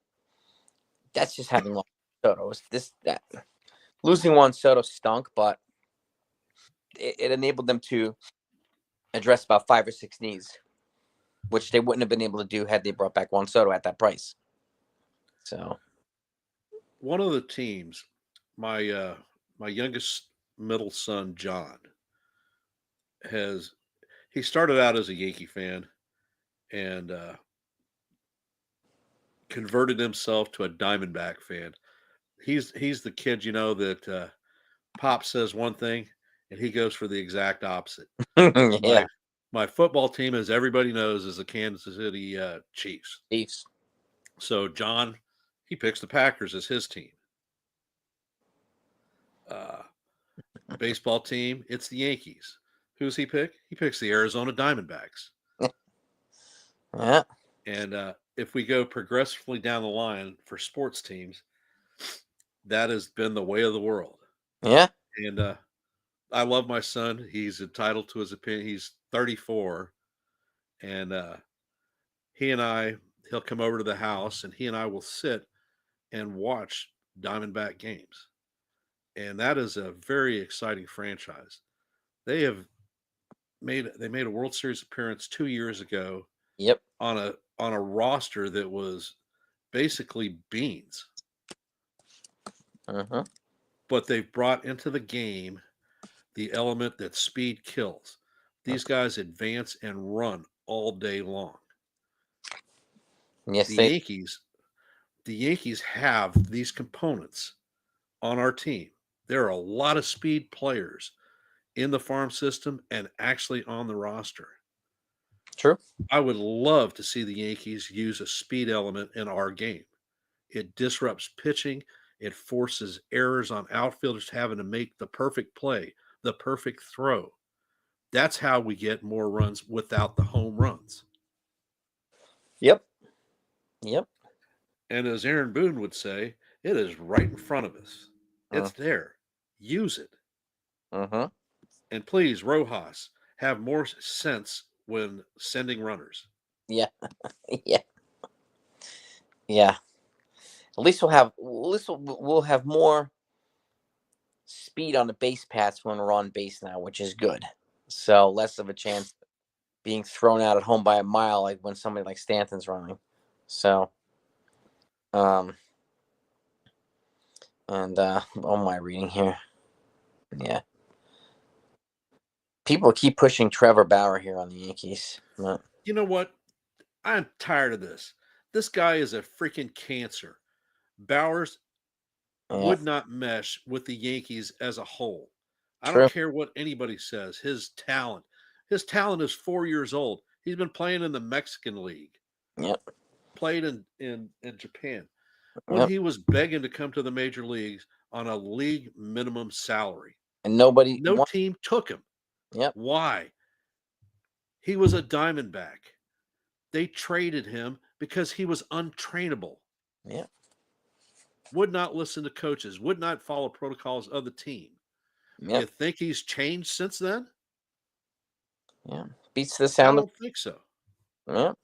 that's just having lost Soto. That losing Juan Soto stunk, but it enabled them to address about 5 or 6 needs, which they wouldn't have been able to do had they brought back Juan Soto at that price. So One of the teams, my youngest middle son John he started out as a Yankee fan and converted himself to a Diamondback fan. He's the kid that Pop says one thing and he goes for the exact opposite. yeah, My football team, as everybody knows, is the Kansas City Chiefs. Chiefs. So John, he picks the Packers as his team. Baseball team, it's the Yankees. Who's he pick? He picks the Arizona Diamondbacks. Yeah. And if we go progressively down the line for sports teams, that has been the way of the world. Yeah. And I love my son. He's entitled to his opinion. He's 34. And he'll come over to the house and he and I will sit and watch Diamondback games. And that is a very exciting franchise. They made a World Series appearance 2 years ago. Yep. On a roster that was basically beans. Uh-huh. But they've brought into the game the element that speed kills. These guys advance and run all day long. Yes, The Yankees have these components on our team. There are a lot of speed players in the farm system and actually on the roster. True. I would love to see the Yankees use a speed element in our game. It disrupts pitching. It forces errors on outfielders having to make the perfect play, the perfect throw. That's how we get more runs without the home runs. Yep. Yep. And as Aaron Boone would say, it is right in front of us. It's there. use it. Mm-hmm. And please, Rojas, have more sense when sending runners. Yeah. Yeah. Yeah. At least we'll have more speed on the base paths when we're on base now, which is good. So less of a chance of being thrown out at home by a mile, like when somebody like Stanton's running. So, what am I reading here? Yeah, people keep pushing Trevor Bauer here on the Yankees. But, You know what? I'm tired of this. This guy is a freaking cancer. Bowers yeah, would not mesh with the Yankees as a whole. I don't true. care what anybody says. His talent is 4 years old. He's been playing in the Mexican League, Yep, played in Japan. When yep. he was begging to come to the major leagues on a league minimum salary, And nobody no won. team took him. Yep, Why? He was a Diamondback. They traded him because he was untrainable, yep, would not listen to coaches, would not follow protocols of the team. You yep, think he's changed since then? yeah. Beats the I sound of. don't think so. Yep,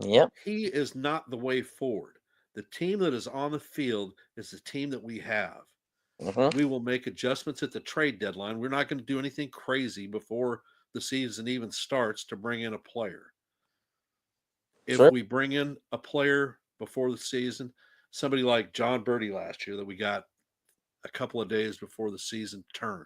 yep. He is not the way forward. The team that is on the field is the team that we have. Mm-hmm. We will make adjustments at the trade deadline. We're not going to do anything crazy before the season even starts to bring in a player. If Sure. we bring in a player before the season, somebody like John Birdie last year that we got a couple of days before the season turned,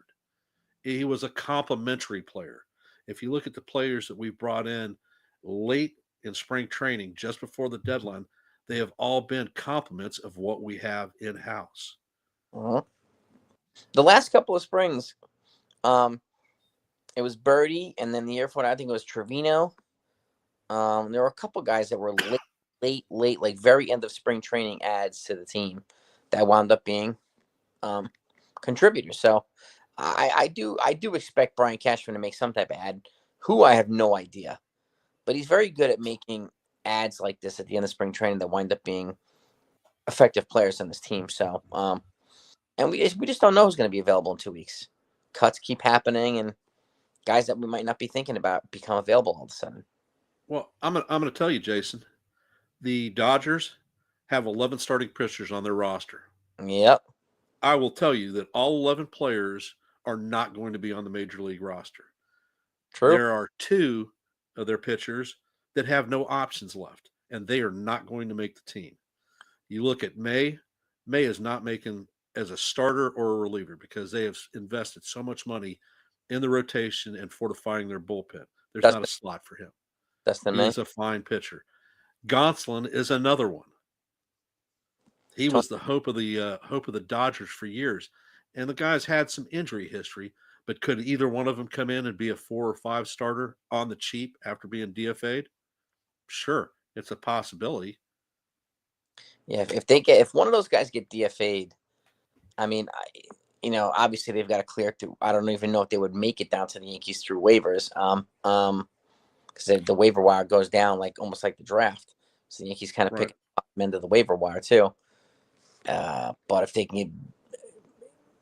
he was a complimentary player. If you look at the players that we've brought in late in spring training, just before the deadline, they have all been compliments of what we have in house. Mm-hmm. The last couple of springs, um, it was Birdie, and then the year before, I think it was Trevino. There were a couple guys that were late, like very end of spring training adds to the team that wound up being contributors. So I do expect Brian Cashman to make some type of ad. Who I have no idea, but he's very good at making ads like this at the end of spring training that wind up being effective players on this team. So and we just don't know who's going to be available in 2 weeks. Cuts keep happening, and guys that we might not be thinking about become available all of a sudden. Well, I'm gonna tell you, Jason, the Dodgers have 11 starting pitchers on their roster. Yep, I will tell you that all 11 players are not going to be on the major league roster. true. There are two of their pitchers that have no options left, and they are not going to make the team. You look at May, May is not making as a starter or a reliever because they have invested so much money in the rotation and fortifying their bullpen. There's not a Dustin, slot for him. Dustin He May. is a fine pitcher. Gonsolin is another one. He was the hope of the Dodgers for years, and the guy's had some injury history. But could either one of them come in and be a 4 or 5 starter on the cheap after being DFA'd? Sure, it's a possibility. Yeah, if one of those guys get DFA'd, I mean, obviously they've got to clear through. I don't even know if they would make it down to the Yankees through waivers. Because the waiver wire goes down like almost like the draft, so the Yankees kind of Right. pick up end of the waiver wire too. But if they can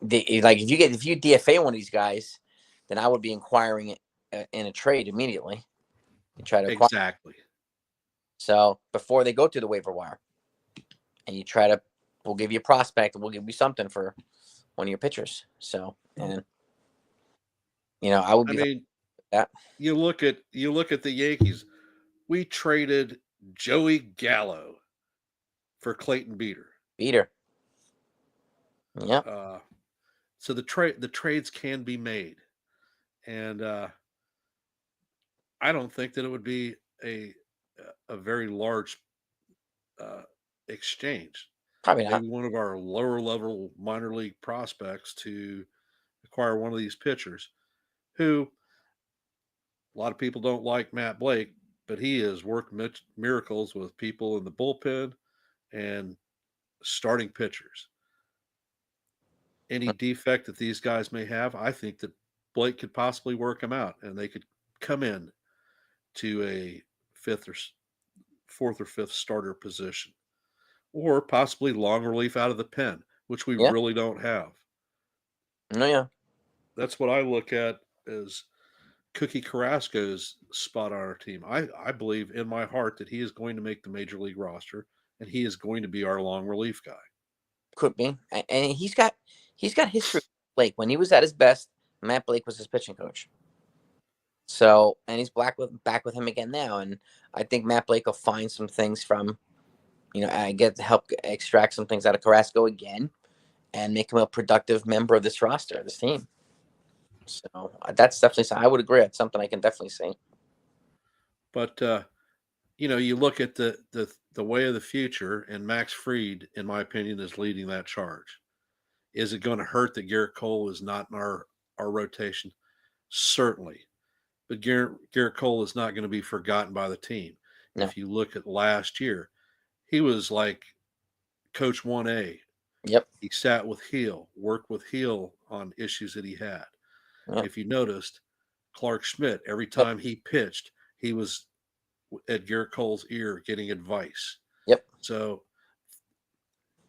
if you DFA one of these guys, then I would be inquiring in a trade immediately to try to acquire. Exactly. So before they go to the waiver wire, and we'll give you a prospect, and we'll give you something for one of your pitchers. So, and I would I be mean, that you look at the Yankees. We traded Joey Gallo for Clayton Beater. beater. Yep. So the trades can be made, and I don't think that it would be a very large uh, exchange. Probably not. Maybe one of our lower level minor league prospects to acquire one of these pitchers, who a lot of people don't like Matt Blake, but he has worked miracles with people in the bullpen and starting pitchers. Any defect that these guys may have, I think that Blake could possibly work them out, and they could come in to a fifth or fourth or fifth starter position, or possibly long relief out of the pen. which we Yeah. really don't have. No, yeah. That's what I look at as Cookie Carrasco's spot on our team. I believe in my heart that he is going to make the major league roster, and he is going to be our long relief guy. Could be. And he's got history with Blake. When he was at his best, Matt Blake was his pitching coach. So, and he's back with him again now. And I think Matt Blake will find some things from, I get to help extract some things out of Carrasco again and make him a productive member of this roster, this team. So that's definitely something I would agree. It's something I can definitely see. But you look at the way of the future, and Max Fried, in my opinion, is leading that charge. Is it going to hurt that Garret Cole is not in our rotation? Certainly. But Garret Cole is not going to be forgotten by the team. No. If you look at last year, he was like Coach 1A. Yep. He sat with Heel, worked with Heel on issues that he had. Yep. If you noticed, Clark Schmidt, every time he pitched, he was at Garret Cole's ear getting advice. Yep. So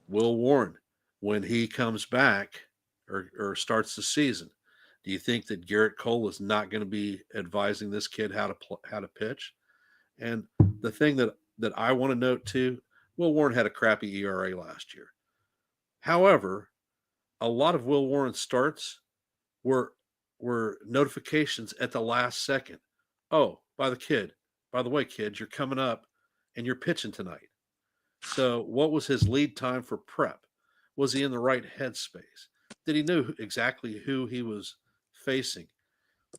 Will Warren, when he comes back or starts the season, do you think that Garret Cole is not going to be advising this kid how to pitch? And the thing that I want to note too, Will Warren had a crappy ERA last year. However, a lot of Will Warren's starts were notifications at the last second. Oh, by the way, kid, you're coming up and you're pitching tonight. So, what was his lead time for prep? Was he in the right headspace? Did he know exactly who he was facing?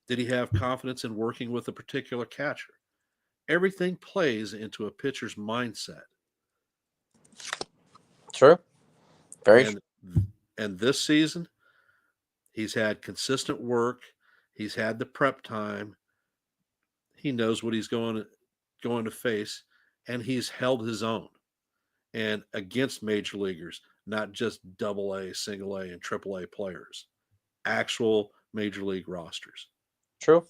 Did he have confidence in working with a particular catcher? Everything plays into a pitcher's mindset. True. Very true. And this season, he's had consistent work. He's had the prep time. He knows what he's going to face, and he's held his own. And against major leaguers, not just double A, single A, and triple A players, actual major league rosters. True.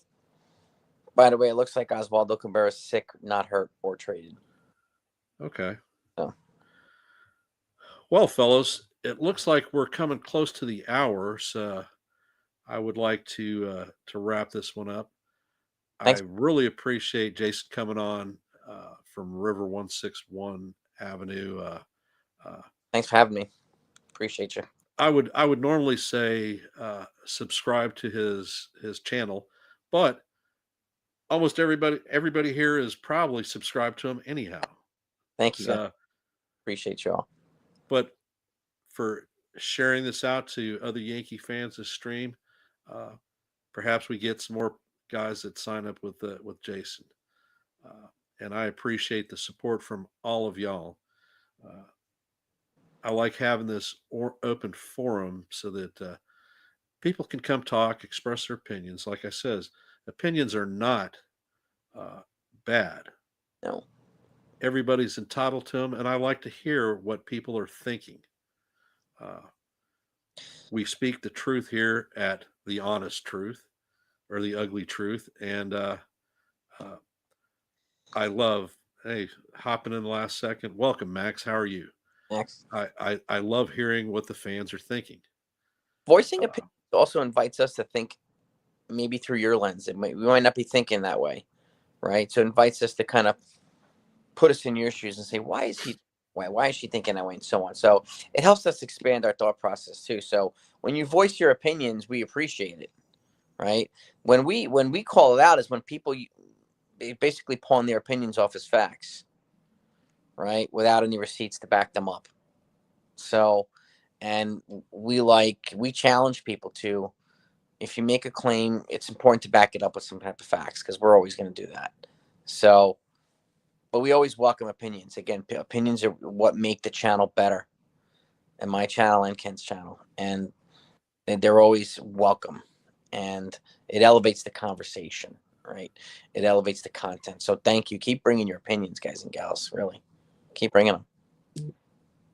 By the way, it looks like Oswaldo Cabrera is sick, not hurt, or traded. Okay. So. Well, fellows, it looks like we're coming close to the hour, so I would like to wrap this one up. Thanks. I really appreciate Jason coming on from River 161 Avenue. Thanks for having me. Appreciate you. I would normally say subscribe to his channel, but almost everybody here is probably subscribed to him anyhow. Thank you. So, appreciate you all. But for sharing this out to other Yankee fans this stream, perhaps we get some more guys that sign up with Jason. And I appreciate the support from all of y'all. I like having this open forum so that people can come talk, express their opinions. Like I says, opinions are not bad. No. Everybody's entitled to them, and I like to hear what people are thinking. We speak the truth here at The Honest Truth or The Ugly Truth, and I love, hey, hopping in the last second. Welcome, Max. How are you? Max. I love hearing what the fans are thinking. Voicing opinions also invites us to think maybe through your lens. We might not be thinking that way, right? So it invites us to kind of put us in your shoes and say, why is she thinking that way, and so on. So it helps us expand our thought process too. So when you voice your opinions, we appreciate it, right? When we call it out is when people basically pawn their opinions off as facts, right? Without any receipts to back them up. So, and we challenge people to, if you make a claim, it's important to back it up with some type of facts, because we're always going to do that. So, but we always welcome opinions. Again, opinions are what make the channel better, and my channel and Ken's channel, and they're always welcome, and it elevates the conversation, right? It elevates the content. So thank you. Keep bringing your opinions, guys and gals. Really, keep bringing them.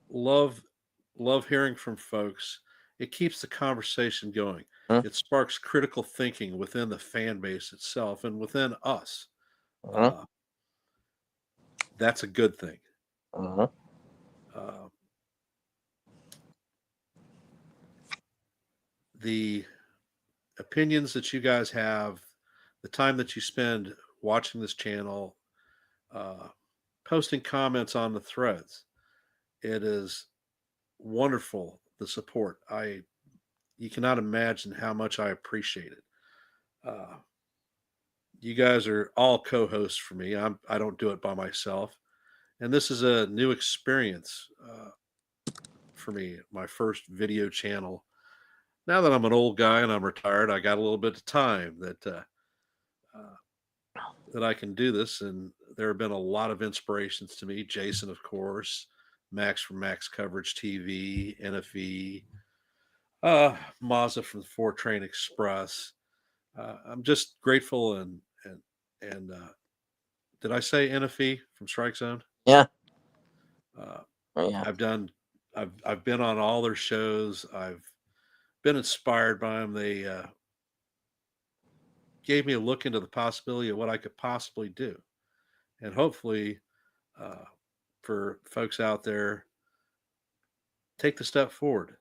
Love hearing from folks. It keeps the conversation going. Mm-hmm. It sparks critical thinking within the fan base itself and within us. Mm-hmm. That's a good thing. Mm-hmm. the opinions that you guys have, the time that you spend watching this channel, posting comments on the threads. It is wonderful, the support. You cannot imagine how much I appreciate it. You guys are all co-hosts for me. I don't do it by myself, and this is a new experience for me. My first video channel. Now that I'm an old guy and I'm retired, I got a little bit of time that I can do this, and there have been a lot of inspirations to me. Jason, of course, Max from Max Coverage TV, NFE, Mazza from the Four Train Express. I'm just grateful and did I say NFE from Strike Zone? Yeah. Uh, Oh, yeah. I've been on all their shows. I've been inspired by them. They gave me a look into the possibility of what I could possibly do, and hopefully, for folks out there, take the step forward.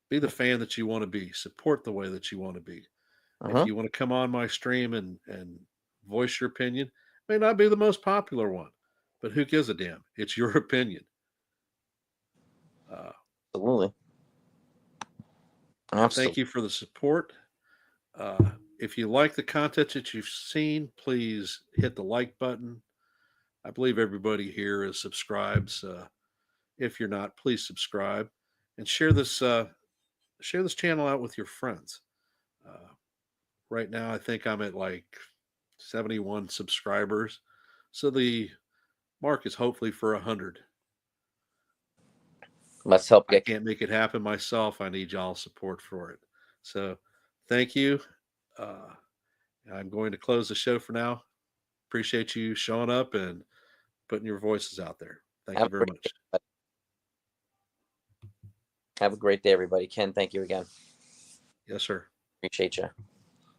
Be the fan that you want to be. Support the way that you want to be. If you want to come on my stream and voice your opinion, it may not be the most popular one, but who gives a damn? It's your opinion. Absolutely. Thank you for the support. If you like the content that you've seen, please hit the like button. I believe everybody here is subscribed. So if you're not, please subscribe and share this channel out with your friends. Right now, I think I'm at like 71 subscribers, so the mark is hopefully for 100. Let's help I get. can't make it happen myself. I need y'all support for it. So thank you. I'm going to close the show for now. Appreciate you showing up and putting your voices out there. Thank you very much. Have a great day, everybody. Ken, thank you again. Yes, sir. Appreciate you.